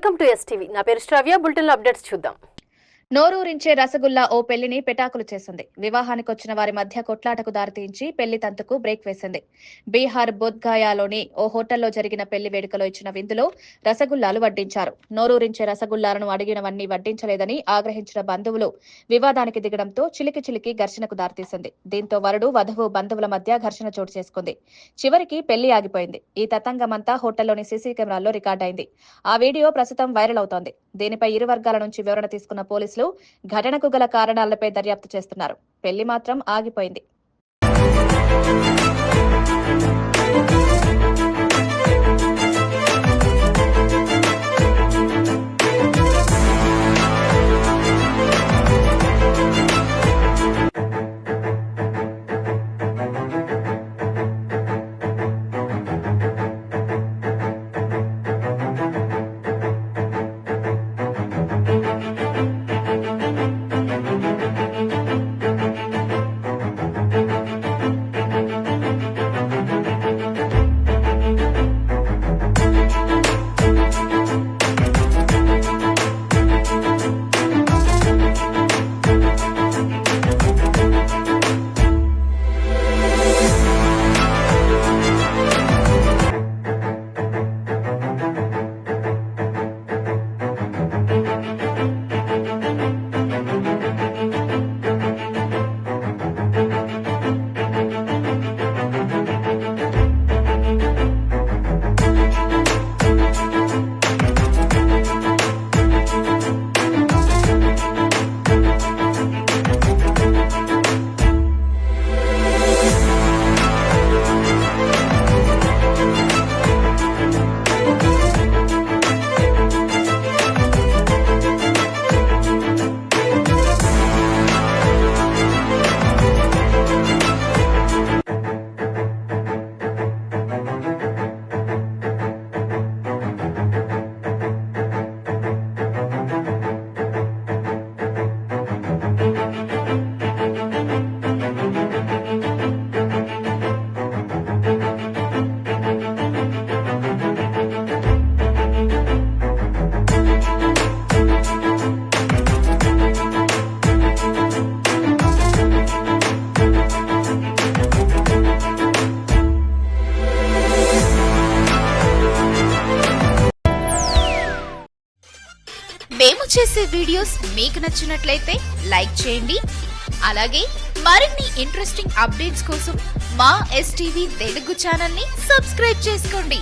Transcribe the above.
Welcome to STV. నా పేరు శ్రావ్య. Bulletin updates చూద్దాం. నోరూరించే రసగుల్లా ఓ పెళ్లిని పెటాకులు చేసింది. వివాహానికి వచ్చిన వారి మధ్య కొట్లాటకు దారితీయించి పెళ్లి తంతుకు బ్రేక్ వేసింది. బీహార్ బోధ్గయాలోని ఓ హోటల్లో జరిగిన పెళ్లి వేడుకలో ఇచ్చిన విందులో రసగుల్లాలు వడ్డించారు. నోరూరించే రసగుల్లాలను అడిగినవన్నీ వడ్డించలేదని ఆగ్రహించిన బంధువులు వివాదానికి దిగడంతో చిలికి ఘర్షణకు దారితీసింది. దీంతో వరుడు వధువు బంధువుల మధ్య ఘర్షణ చోటు చేసుకుంది. చివరికి పెళ్లి ఆగిపోయింది. ఈ తతంగమంతా హోటల్లోని సీసీ కెమెరాల్లో రికార్డైంది. ఆ వీడియో ప్రస్తుతం వైరల్ అవుతోంది. దీనిపై ఇరు వర్గాల నుంచి వివరణ తీసుకున్న పోలీసులు ఘటనకు గల కారణాలపై దర్యాప్తు చేస్తున్నారు. పెళ్లి మాత్రం ఆగిపోయింది. మేము చేసే వీడియోస్ మీకు నచ్చినట్లయితే లైక్ చేయండి. అలాగే మరిన్ని ఇంట్రెస్టింగ్ అప్డేట్స్ కోసం మా ఎస్టీవీ తెలుగు ఛానల్ ని సబ్స్క్రైబ్ చేసుకోండి.